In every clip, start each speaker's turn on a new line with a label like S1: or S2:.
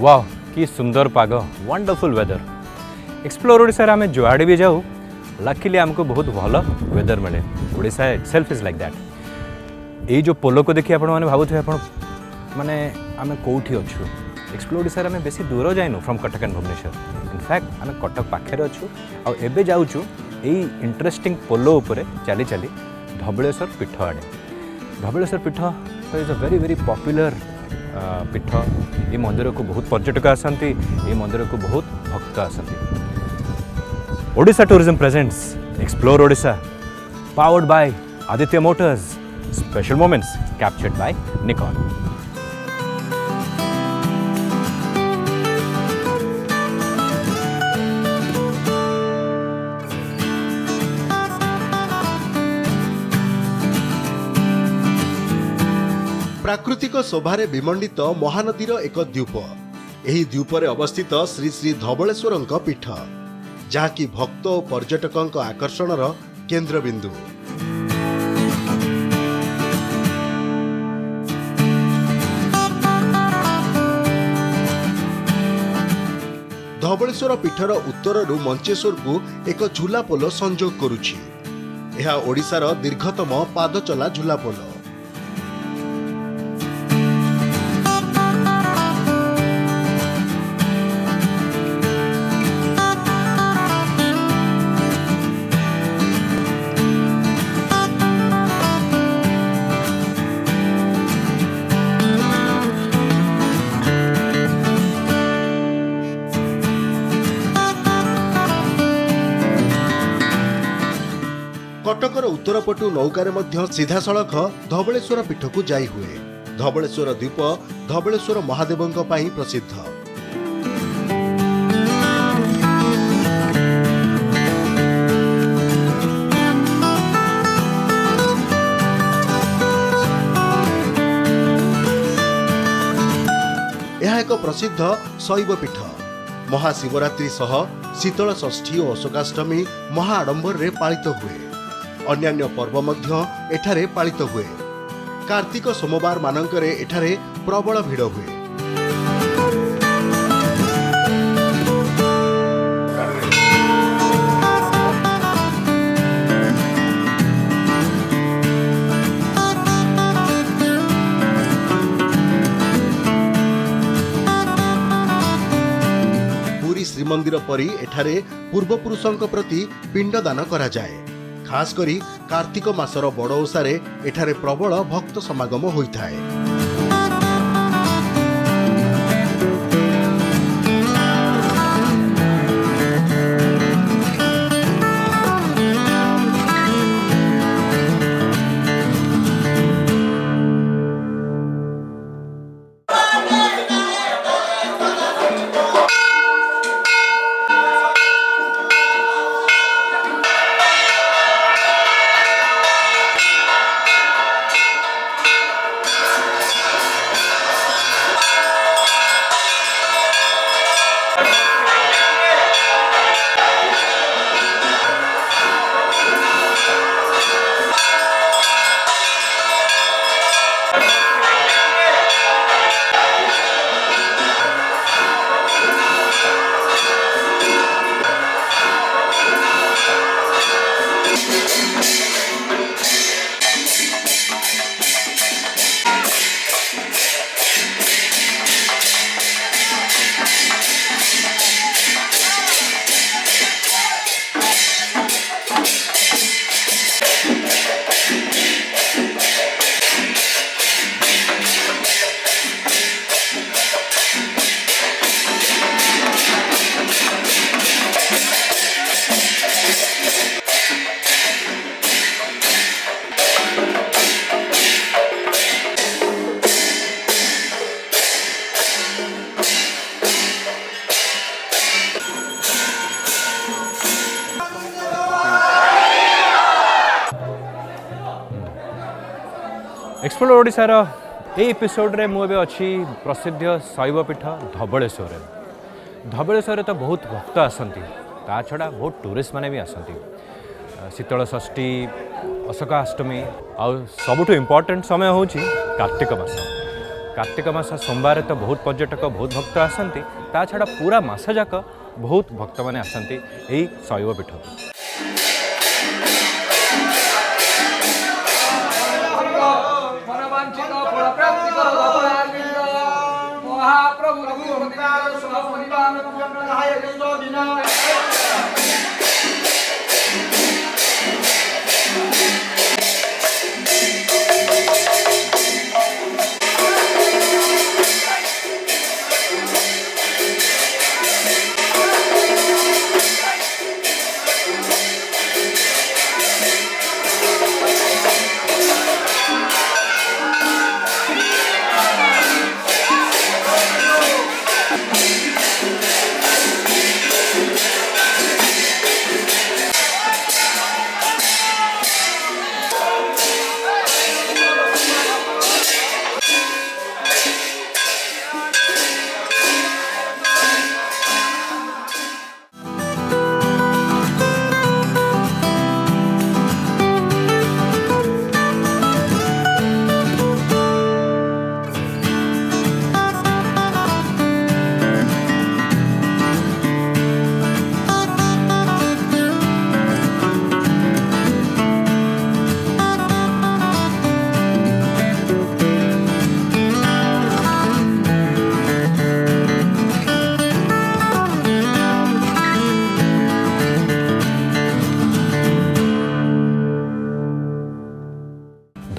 S1: वाह कि सुंदर पाग वंडरफुल वेदर। एक्सप्लोर ओडिशा आम जुआड़े भी जाऊ लकीली आमको बहुत भल वेदर मिले। Odisha itself is like that. ये जो पोलो को देखिए आपण माने भाबुथे आपण माने आम कौटी अच्छु। एक्सप्लोर ओडिशा आम बेसी दूर जाइनु from Cuttack and Bhubaneswar. In fact आम कटक पाखे अच्छु आबे जाऊँ यही इंटरेस्टिंग पोलो उपरे चली चली धबलेश्वर पीठ आड़े। धबलेश्वर पीठ तो is a very very popular पीठ। ये मंदिर को बहुत पर्यटक आसती, ये मंदिर को बहुत भक्त आसती। Odisha tourism presents explore Odisha powered by Aditya Motors. Special moments captured by Nikon.
S2: प्राकृतिक शोभारे विमंडित महानदीर एक द्वीप। यही द्वीपरे अवस्थित श्री श्री धबलेश्वर पीठ, जहाँकि भक्त और पर्यटकों आकर्षणर केन्द्रबिंदु। धबलेश्वर पीठर उत्तररू मंचेश्वर को एक झूला पोल संजोग करुछि। यह ओडिशार दीर्घतम पादचला झूला पोल। कटकर उत्तर पटु नौकार सीधा सड़क धबलेश्वर पीठ को जाई हुए। धबलेश्वर द्वीप धबलेश्वर महादेव प्रसिद्ध। यह एक प्रसिद्ध शैव पीठ। महाशिवरात्रि सह शीतल षष्ठी और अशोकाष्टमी महाआडंबर रे पालित हुए। अन्यान्य पर्व मध्य एठारे पालित हुए। कार्तिक सोमवार मानकरे एठारे प्रबल भिड़ हुए। पुरी श्रीमंदिर परी एठारे पूर्वपुरुषों प्रति पिंडदान करा जाए। खास करी कार्तिक मासर बड़ ओषारे एठारे प्रबल भक्त समागम होइथाए।
S1: एक्सप्लोर ओडिशार ये एपिसोड रे मुझे अच्छी प्रसिद्ध शैवपीठ धबलेश्वर। धबलेश्वर तो बहुत भक्त आसती, ता छड़ा बहुत टूरिस्ट माने भी आसती। शीतल षष्ठी अशोकाष्टमी आउ सबुठु इम्पोर्टेंट समय हूँ कार्तिक मास। कार्तिक मास सोमवार तो बहुत पर्यटक बहुत भक्त आसती ता छड़ा पूरा मास जाक बहुत भक्त मैंने आसती यही शैव पीठ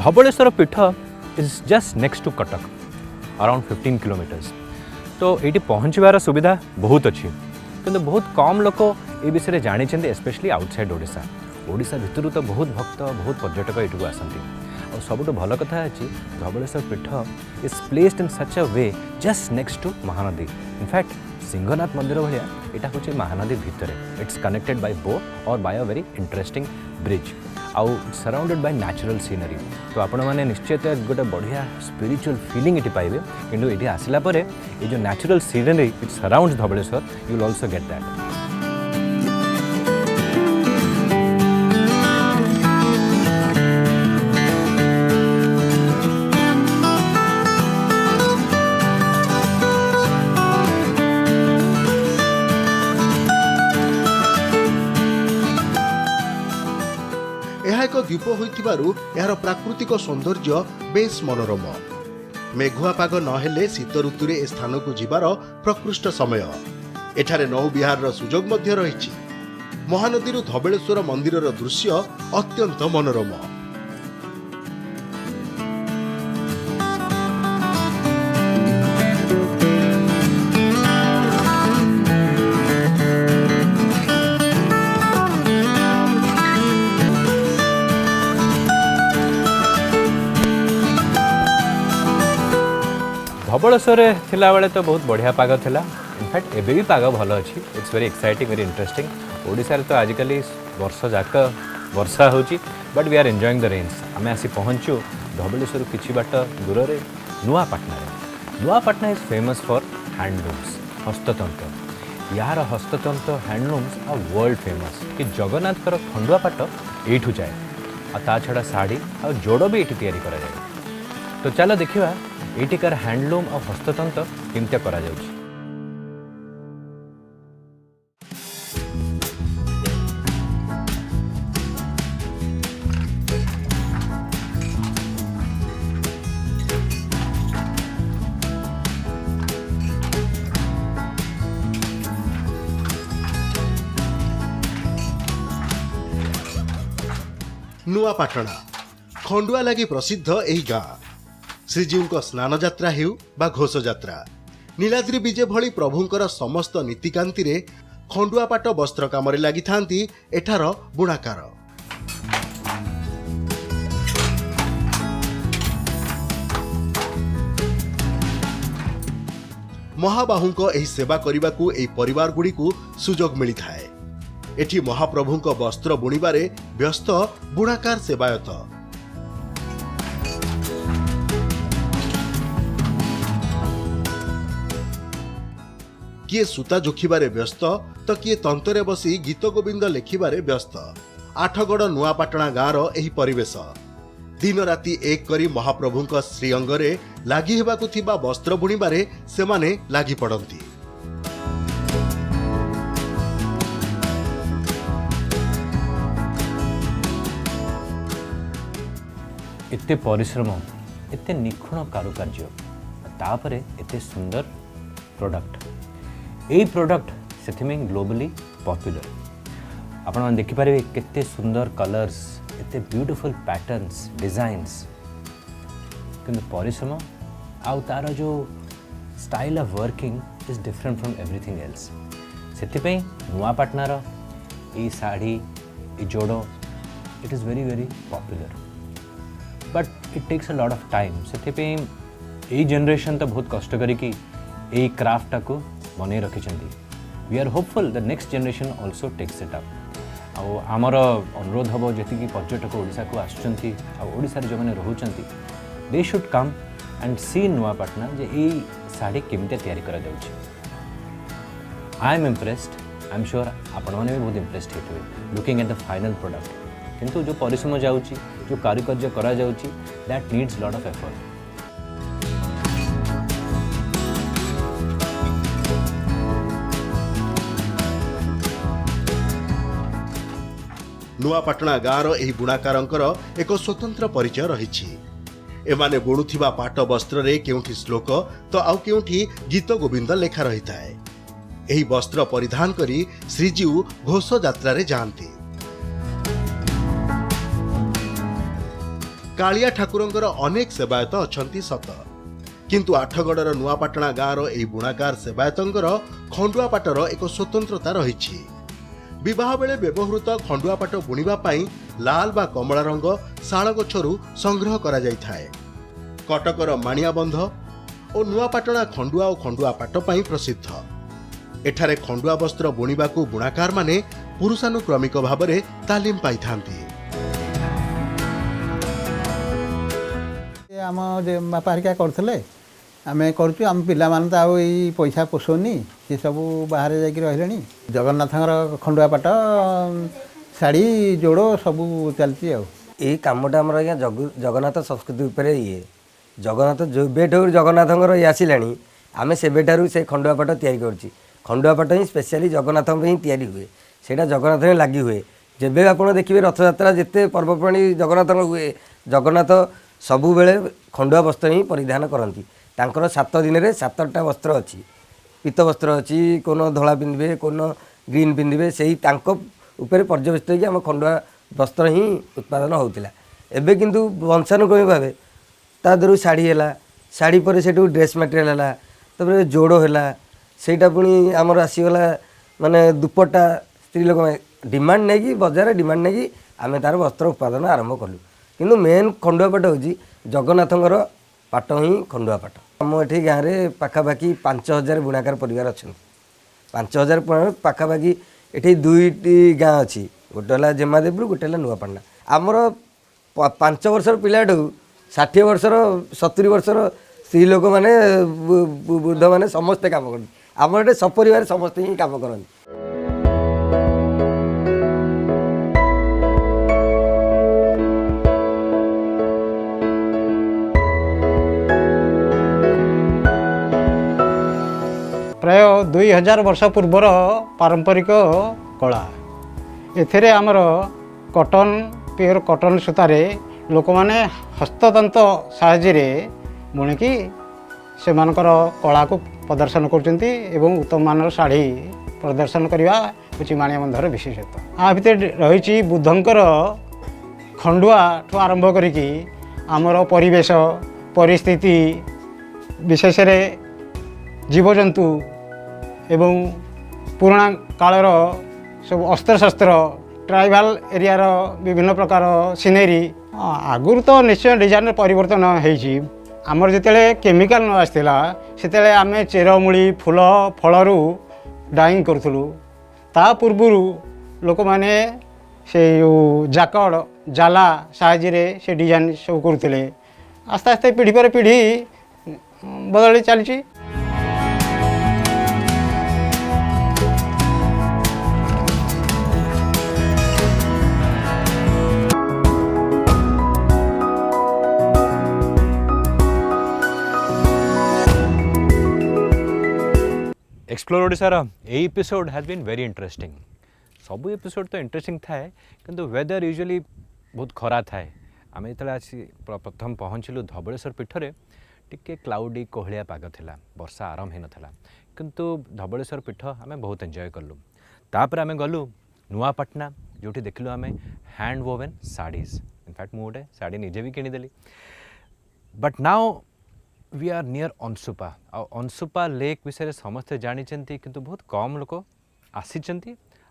S1: धबलेश्वर पीठ is just next to Cuttack around 15 kilometres तो ये पहुँचबार सुविधा बहुत अच्छी किंतु बहुत कम लोक ये विषय जानी स्पेशली आउटसाइड ओडिशा ओडिशा भितर तो बहुत भक्त बहुत पर्यटक ये आसती और सबुठ भल कथा अच्छी धबलेश्वर पीठ is placed in such a way just next to Mahanadi in fact Simhanath मंदिर भाया यहाँ हूँ महानदी भितर इट्स कनेक्टेड बाय बोट और by a very interesting bridge आउ सराउंडेड बाय नेचुरल सीनरी तो आपण मैंने निश्चित गोटे बढ़िया स्पिरिचुअल फीलिंग ये पाइबे किंतु ये आसला परे ये जो natural scenery it surrounds Dhabaleswar you will also get that
S2: यह एक द्वीप होइथिबारु यार प्राकृतिक सौंदर्य बेस मनोरम मेघुआ पाग नहेले शीत ऋतु ए स्थान को जीवार प्रकृष्ट समय एठारे नौ विहार सुजोग मध्य रही महानदी धबलेश्वर मंदिर दृश्य अत्यंत मनोरम
S1: धबलेश्वर थिला बेले तो बहुत बढ़िया पाग थिला इनफैक्ट एबे भी पाग भल अच्छी it's very exciting very interesting Odisha रे तो आजिकल वर्ष जाक वर्षा होची but we are enjoying the rains आम आसी पहुँचु धबलेश्वर किछि बाट दूर रे Nuapatna is famous for handlooms हस्ततंत्र यार हस्ततंत्र हैंडलूम्स आर वर्ल्ड फेमस कि जगन्नाथ खंडुआ पाट एठू जाए आ ता छड़ा साड़ी आ जोड़ भी एठू तैयारी करा जाए तो चलो देखिबा एटिकार हैंडलूम और हस्ततंत्र केमतिया करा जाउछि
S2: नुआपाटना खंडुआ लगी प्रसिद्ध एही गाँ श्रीजीव स्नान जात्रा हेउ बा घोष जात्रा नीलाद्री विजे भली प्रभुंकर समस्त नीतिकांति रे खंडुआपाट वस्त्र काम लगी थांती एठार बुणाकार महाबाहुंको एही सेवा करिबाकू एही परिवार गुडी को सुजोग मिली थाए एठी महाप्रभुंको वस्त्र बुणीबारे व्यस्त बुणाकार सेवायत किए सूता जोखिबारे व्यस्त तो किए तंतरे बसी गीत गोविंद लेखिबारे व्यस्त आठगड़ नुआपाटना गाँवर एही परिवेश दिन राति एक करी महाप्रभुंक श्रीअंगरे लागि हेबाकु थिबा वस्त्र बुणिबारे सेमाने लागि पड़ती।
S1: एते परिश्रम एते निखुण कारुकार्य तापरे एते सुंदर प्रोडक्ट यही प्रोडक्ट से ग्लोबली पॉपुलर आपण मैंने देखिपारे केते सुंदर कलर्स एते ब्यूटीफुल पैटर्न्स डिजाइन्स किंतु परिश्रम आउ तार जो style of working is different from everything else से नुआ पाटनार ये साड़ी ये जोड़ो it is very very popular but it takes a lot of time से यही जनरेशन तो बहुत कष्ट करिकी यही क्राफ्ट को बने रखिंट we are hopeful the next generation also takes it up आमर अनुरोध हम जी पर्यटक ओडिशा को आसुच्चंती ओडिशा रे जो मैंने रोचंती दे शुड कम एंड सी नुआपाटना जे यही साड़ी केमती तैयारी करा जाउछि। I am impressed I am sure आपण मैंने भी बहुत इम्प्रेस्ड होते looking at the final product किंतु जो परिश्रम जाउछि जो कारुकार्य करा जाउछि that needs lot of effort.
S2: Nuapatna गाँवर यही बुणाकारंकर एक स्वतंत्र परिचय रही। एमाने बुणुथिबा पाट वस्त्र रे केउठी श्लोक तो आउ केउठी गीत गोविंद लेखा रही थाए। एही वस्त्र परिधान करी श्रीजीउ घोष यात्रा रे जाती। कालिया ठाकुरंकर अनेक सेवायत अछंती सत किंतु आठगड़र नुआपाटना गाँवर यही बुणाकार सेवायतंकर खंडुआपाटर एक स्वतंत्रता रही। विवाह बेले व्यवहृत खंडुआपाट बुणिबा पई लाल बा कमला रंग शाल गछरु संग्रह करा जाय थाए। कटकर माणियाबंध और नुआपाटना खंडुआ और खंडुआपाट पई प्रसिद्ध। एठारे खंडुआ वस्त्र बुणिबाकू बुणाकार माने पुरुषानुक्रमिक भाबरे तालीम पाई थांती।
S3: आम बापा हरिका करथिले आमे करछु आम पिला मान तो यही पैसा पोषोनी सी सब बाहर जाकि रही जगन्नाथर खंडुआ पाट शाड़ी जोड़ सब चलती।
S4: यही कमटा आम आज्ञा जगन्नाथ संस्कृति उपरे ये जगन्नाथ जो जगन्नाथ ये आसला आम से से खंडुआ पाट या खंडुआ पाट ही स्पेशली जगन्नाथ ही तैयारी हुए सेटा जगन्नाथ लगी हुए जब आप देखिए रथयात्रा जिते पर्वपर्णी जगन्नाथ हुए जगन्नाथ सबु बेले खंडुआ वस्त्र ही परिधान करती। तांकर 7 दिन रे 7टा वस्त्र अच्छी पीत वस्त्र अच्छी कौन धला पिंधे कौन ग्रीन पिंधे से ऊपर पर्यवेक्षित आम खंडुआ वस्त्र ही उत्पादन होता। एबे किंतु वंशानुक्रमिक भाव ता दर शाढ़ी है शाढ़ी पर से ड्रेस मटेरियल है तब जोड़ है सेटा पुणी आमर आसीगला माने दुपट्टा स्त्री लोक डिमांड नहीं कि बजार डिमांड नहीं कि आम तार वस्त्र उत्पादन आरंभ कलु किंतु मेन खंडुआ पाट हूँ जगन्नाथर पाट ही खंडुआ पाट। आम ये गाँव में पाखापाखि 5000 बुणाकार परिवार अच्छा 5000 पाखापाखि ये 2टी गाँ अच्छी गोटे है जेमादेवपुर गोटे है नुआपाटना। आमर 5 वर्षर पिलाठू 60 वर्षर 70 वर्षर स्त्री लोक मैंने वृद्ध मैंने समस्ते कम कर आम ये सपरिवार समस्ते ही कम करती।
S3: प्राय 2000 वर्ष पूर्वर पारंपरिक कला एथिरे आमर कॉटन प्योर कॉटन सूतारे लोक माने हस्ततंत्र साहाय्य बुणिकी से कला को प्रदर्शन करचंती एवं उत्तम मानर शाढ़ी प्रदर्शन करवा हूँ माणियाबंधर विशेषता। आ भितर रही बुद्धंकर खंडुआ ठू आरंभ करिकी आमर परिवेश परिस्थिति विशेष जीवजंतु एवं पुराणा कालर सब अस्त्रशस्त्र ट्राइबाल एरियार विभिन्न प्रकार सिनेरी आगुरी तो निश्चय डिजाइन परिवर्तन होती। आमर जिते केमिकाल न आसला से आम चेरमूली फूल फलू डाइंग करूँ ता पूर्व लोक मैंने से जाकड़ जाला साहाय्य से डिजाइन सब करुले आस्ते आस्ते पीढ़ी पर पीढ़ी बदली चली।
S1: एक्सप्लोर ओडिशार ए episode has been very interesting सब एपिसोड तो इंटरेस्टिंग थाए किंतु वेदर यूजुअली बहुत खरा थाए आम जो आसी प्रथम पहुँचलु धबलेश्वर पीठरे टिके क्लाउडी कोहलिया पाग थिला वर्षा आरंभ हो नाला किंतु धबलेश्वर पीठ आम बहुत एंजॉय कलु तापर आम गलु नुआपाटना जोटी देखलु आम हैंड वोवेन साड़ीज इनफैक्ट मु गोटे शाढ़ी निजे भी किनीदेली but now we are near Anshupa Anshupa lake विषय समस्ते जानी किंतु बहुत कम लोक आसी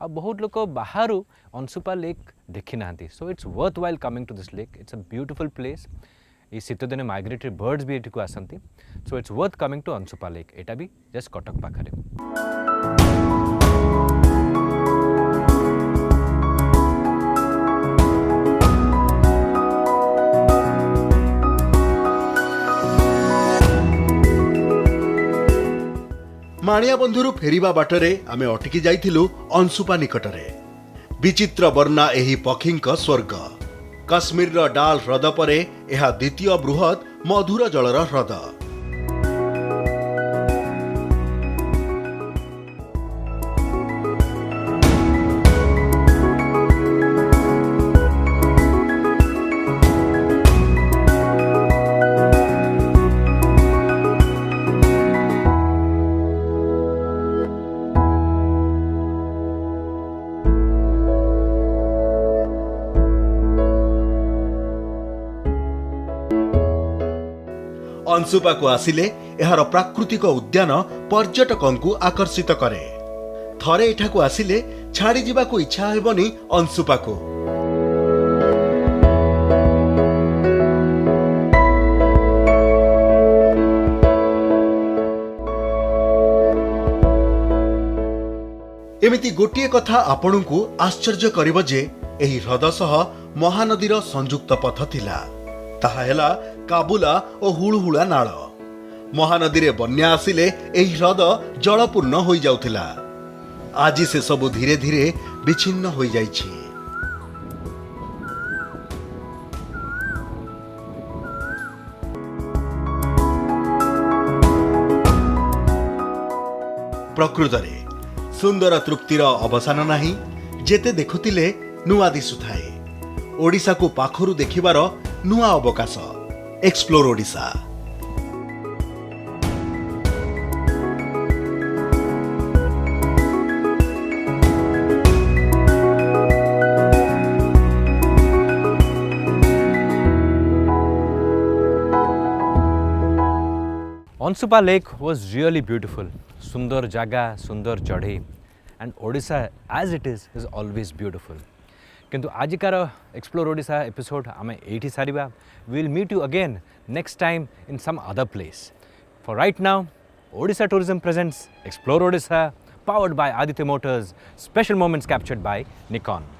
S1: आ बहुत लोक बाहर अंशुपा लेक देखी ना so it's worth while coming to this lake it's a beautiful place ये शीत दिन माइग्रेटरी बर्ड्स भी ये आसती so it's worth coming to Anshupa lake एटा भी जस्ट कटक पाखे
S2: माणियाबंधुरु फेरिबा बाटरे आमे अटकी जाइथिलु अंशुपा निकटरे विचित्र वर्णा एही पक्षींक स्वर्ग काश्मीर डाल ह्रद परे एहा द्वितीय बृहत मधुर जलर ह्रद अंशुपा को आसिले एहार प्राकृतिक उद्यान पर्यटकों को आकर्षित करे थरे एठाकू आसिले छाड़ी जीवाकू इच्छा हेबनी अंशुपा को एमिति गोटिए कथा आपणकू आश्चर्य करिब जे एही ह्रद सह महानदीर संयुक्त पथ थिला ताहा हेला काबुला और हुलहुला नाल महानदी रे बन्या आसिले एही ह्रद जलपूर्ण हो जाउथिला आज से सब धीरे धीरे विच्छिन्न हो जाइछि प्रकृतरे सुंदर तृप्तिर अवसान नाही जेते देखुतिले नुआ दिसुथाए ओडिसा को पाखरु देखिबार नुआ अवकाश explore Odisha
S1: Anshupa lake was really beautiful सुंदर जगह सुंदर चढ़ी and Odisha as it is always beautiful किंतु आजिकार एक्सप्लोर ओडिशा एपिसोड आम ये सारिबा will meet you again next time in some other place for right now Odisha tourism presents explore Odisha powered by Aditya Motors, special moments captured by Nikon.